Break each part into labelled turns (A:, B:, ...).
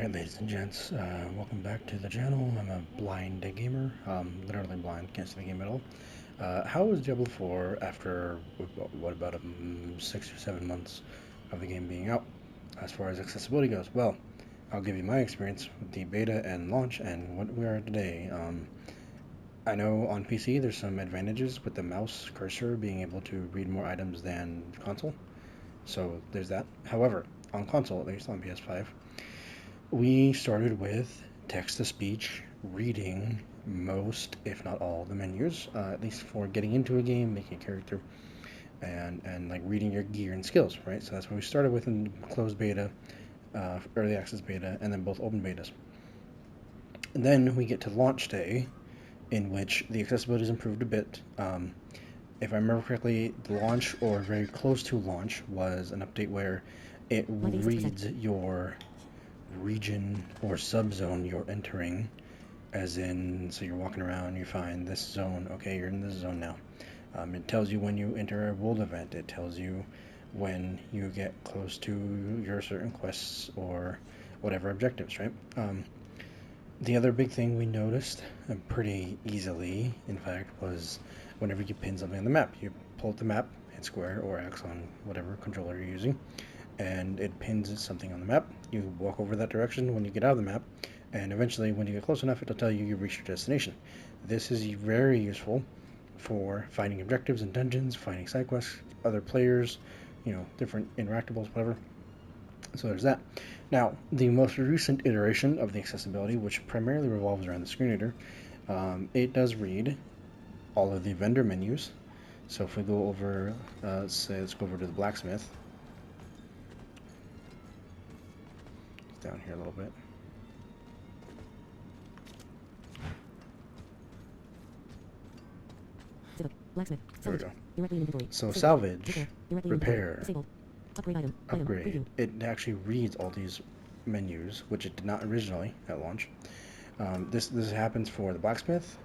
A: Alright, ladies and gents, welcome back to the channel. I'm a blind gamer, literally blind, can't see the game at all. How is Diablo 4 after, what, about 6 or 7 months of the game being out, as far as accessibility goes? Well, I'll give you my experience with the beta and launch and what we are today. I know on PC there's some advantages with the mouse cursor being able to read more items than console, so there's that. However, on console, at least on PS5, we started with text-to-speech reading most, if not all, the menus, at least for getting into a game, making a character, and like reading your gear and skills, right? So that's what we started with in closed beta, early access beta, and then both open betas. And then we get to launch day, in which the accessibility is improved a bit. If I remember correctly, the launch, or very close to launch, was an update where it reads your region or subzone you're entering, as in, so you're walking around, you find this zone, okay, you're in this zone now. It tells you when you enter a world event, it tells you when you get close to your certain quests or whatever objectives, right? The other big thing we noticed pretty easily, in fact, was whenever you pin something on the map. You pull up the map, hit square or X on whatever controller you're using, and it pins something on the map. You walk over that direction when you get out of the map, and eventually when you get close enough, it'll tell you you've reached your destination. This is very useful for finding objectives in dungeons, finding side quests, other players, different interactables, whatever. So there's that. Now, the most recent iteration of the accessibility, which primarily revolves around the screen reader, it does read all of the vendor menus. So if we go over, let's go over to the blacksmith, down here a little bit.
B: Blacksmith.
A: There we go.
B: Directly in inventory.
A: So salvage, repair,
B: Disabled. Upgrade item.
A: upgrade. It actually reads all these menus, which it did not originally at launch. This happens for the blacksmith,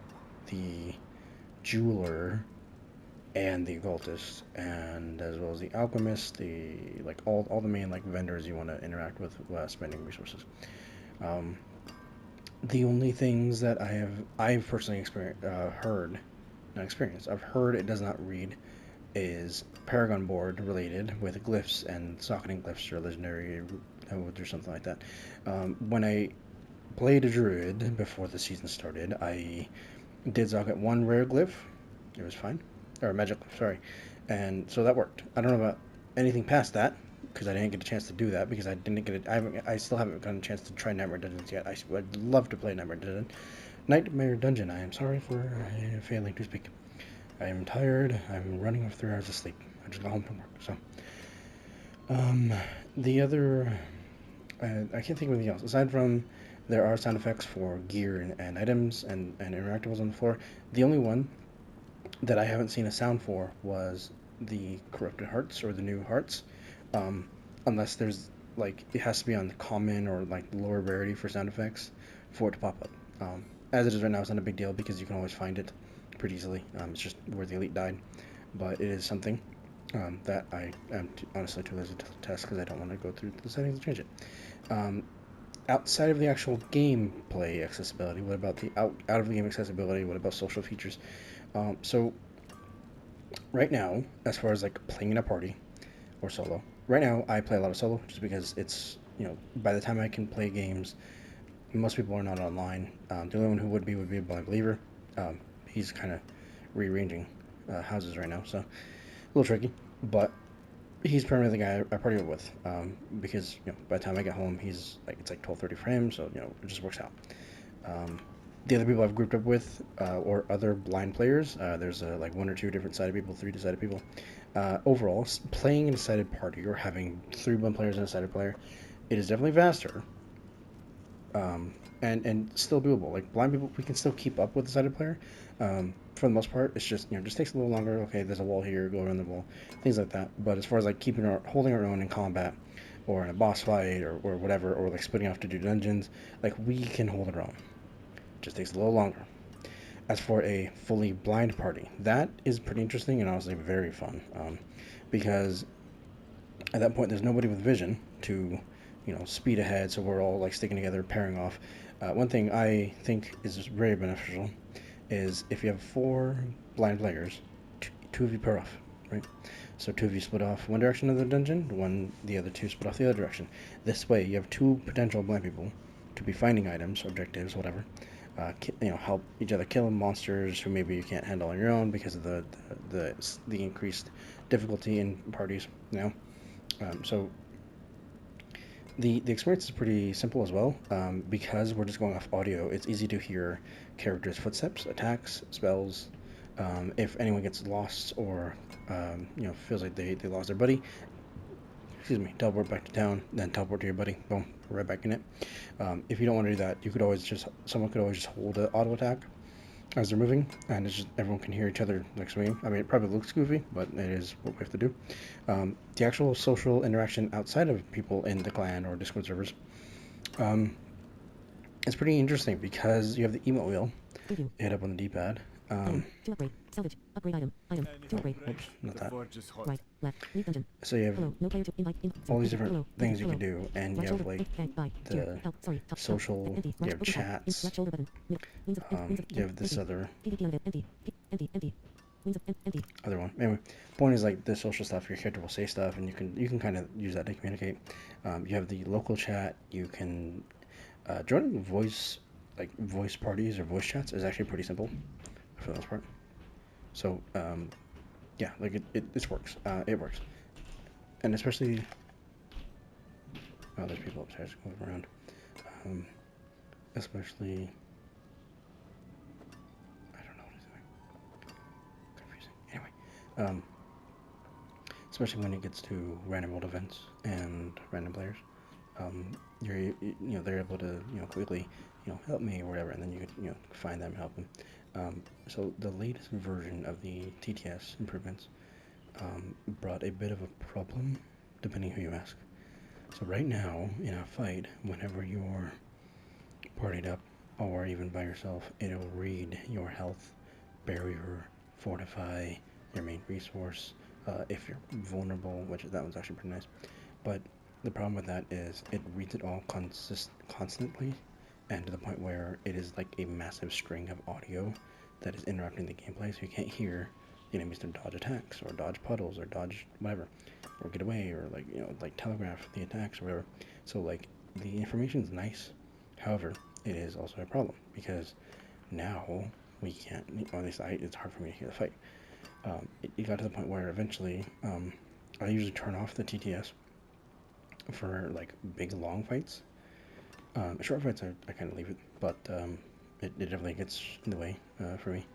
A: the jeweler, and the occultist, and as well as the alchemist, all the main vendors you want to interact with spending resources. The only things that I've personally I've heard it does not read is Paragon board related with glyphs and socketing glyphs or legendary nodes or something like that. When I played a druid before the season started, I did socket one rare glyph. It was fine. Or magic glyph, sorry. And so that worked. I don't know about anything past that, because I didn't get a chance to do that, because I didn't get it. I still haven't gotten a chance to try Nightmare Dungeons yet. I'd love to play Nightmare Dungeon. I am sorry for failing to speak. I am tired. I'm running off 3 hours of sleep. I just got home from work. So, the other, I can't think of anything else aside from there are sound effects for gear and items and interactables on the floor. The only one that I haven't seen a sound for was the corrupted hearts or the new hearts, unless there's it has to be on the common or lower rarity for sound effects for it to pop up. As it is right now, it's not a big deal because you can always find it pretty easily. It's just where the elite died, but it is something that I am honestly too lazy to test because I don't want to go through the settings to change it. Outside of the actual gameplay accessibility, what about the out of the game accessibility? What about social features? So right now, as far as playing in a party or solo, right now I play a lot of solo just because it's, by the time I can play games, most people are not online. The only one who would be a blind believer. He's kind of rearranging houses right now, so a little tricky, but he's primarily the guy I party with, because by the time I get home, it's 12:30 for him, so it just works out. The other people I've grouped up with, or other blind players, there's 1 or 2 different sided people, 3 decided people. Overall, playing in a sided party or having 3 blind players and a sided player, it is definitely faster, and still doable. Blind people, we can still keep up with the sided player. For the most part, it's just just takes a little longer. Okay, there's a wall here, go around the wall, things like that. But as far as holding our own in combat, or in a boss fight, or whatever, or splitting off to do dungeons, we can hold our own. Just takes a little longer. As for a fully blind party, that is pretty interesting and honestly very fun, because at that point there's nobody with vision to speed ahead, so we're all like sticking together, pairing off. One thing I think is very beneficial is if you have four blind players, two of you pair off, right? So two of you split off one direction of the dungeon, the other two split off the other direction. This way, you have two potential blind people to be finding items, objectives, whatever. Help each other kill monsters who maybe you can't handle on your own because of the increased difficulty in parties. So the experience is pretty simple as well. Because we're just going off audio, it's easy to hear characters' footsteps, attacks, spells. If anyone gets lost or feels like they lost their buddy, excuse me, teleport back to town, then teleport to your buddy. Boom, right back in it. If you don't want to do that, someone could always just hold an auto attack as they're moving, and it's just everyone can hear each other like swinging. I mean, it probably looks goofy, but it is what we have to do. The actual social interaction outside of people in the clan or Discord servers is pretty interesting because you have the emote wheel.
B: Preview.
A: Hit up on the D-pad.
B: Item. To upgrade. Salvage. Upgrade item. Item. To upgrade.
A: Oops, not that.
B: Right. Left. Leave dungeon.
A: So you have
B: Hello. No player to invite.
A: all these different
B: Hello.
A: things you
B: Hello.
A: can do, and you
B: Right
A: have
B: shoulder.
A: like
B: By.
A: the
B: Here. Help. Sorry. Top.
A: social,
B: Empty.
A: you have
B: Right.
A: chats,
B: Left shoulder button. Wings of.
A: you have this other
B: PvP unit. Empty. Empty. Empty. Wings of. Empty.
A: other one. Anyway, point is like the social stuff. Your character will say stuff, and you can kind of use that to communicate. You have the local chat. You can joining voice parties or voice chats is actually pretty simple for the most part. So yeah, like it works. It works, and especially there's people upstairs moving around. Especially I don't know what he's doing. Confusing. Anyway, especially when it gets to random world events and random players, they're able to quickly help me or whatever, and then you could find them and help them. So the latest version of the TTS improvements brought a bit of a problem, depending who you ask. So right now in a fight, whenever you're partied up or even by yourself, it'll read your health, barrier, fortify, your main resource, if you're vulnerable, which that one's actually pretty nice. But the problem with that is it reads it all constantly, and to the point where it is like a massive string of audio that is interrupting the gameplay, so you can't hear the enemies to dodge attacks or dodge puddles or dodge whatever, or get away, or like telegraph the attacks or whatever. So like the information is nice, however, it is also a problem because now we can't, or at least it's hard for me to hear the fight. It got to the point where eventually I usually turn off the TTS for like big long fights. Short fights I kind of leave it, but it definitely gets in the way for me.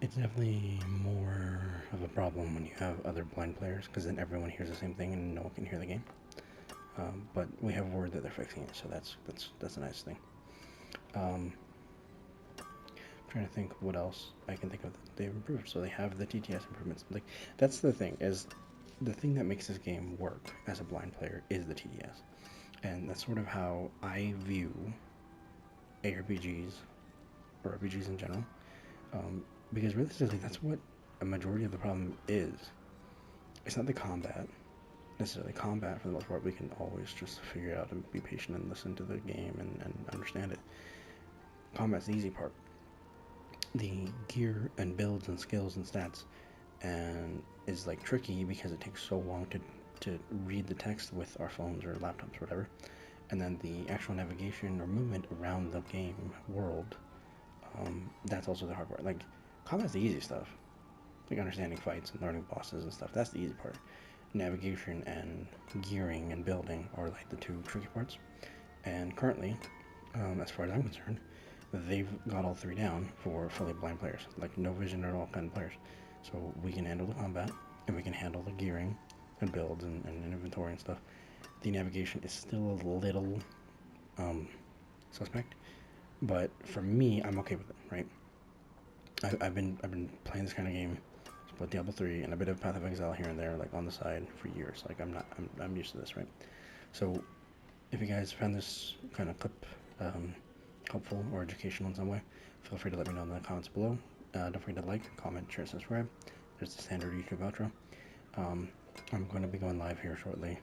A: It's definitely more of a problem when you have other blind players, because then everyone hears the same thing and no one can hear the game. But we have word that they're fixing it, so that's a nice thing. I'm trying to think what else I can think of that they've improved. So they have the TTS improvements. Like that's the thing, is the thing that makes this game work as a blind player is the TTS, and that's sort of how I view ARPGs or RPGs in general. Because realistically, that's what a majority of the problem is. It's not the combat necessarily. Combat, for the most part, we can always just figure it out and be patient and listen to the game and understand it. Combat's the easy part. The gear and builds and skills and stats and is like tricky because it takes so long to read the text with our phones or laptops or whatever. And then the actual navigation or movement around the game world, that's also the hard part. Like, combat's the easy stuff. Like understanding fights and learning bosses and stuff, that's the easy part. Navigation and gearing and building are like the two tricky parts. And currently, as far as I'm concerned, they've got all three down for fully blind players, like no vision at all kind of players. So we can handle the combat, and we can handle the gearing and builds and inventory and stuff. The navigation is still a little suspect, but for me, I'm okay with it, right? I've been playing this kind of game, with Diablo 3 and a bit of Path of Exile here and there, like on the side for years. Like I'm used to this, right? So if you guys found this kind of clip helpful or educational in some way, feel free to let me know in the comments below. Don't forget to like, comment, share, subscribe. There's the standard YouTube outro. I'm going to be going live here shortly,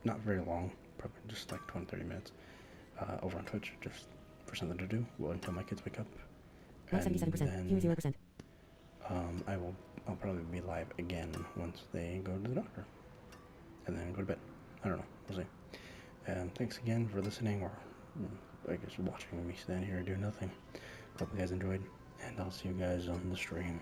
A: not very long, probably just like 20-30 minutes, over on Twitch, just for something to do, well, until my kids wake up.
B: Live
A: And
B: 77%. Viewer
A: then
B: 0%.
A: I'll probably be live again once they go to the doctor, and then go to bed. I don't know. We'll see. And thanks again for listening, or I guess watching me stand here and do nothing. Hope you guys enjoyed, and I'll see you guys on the stream.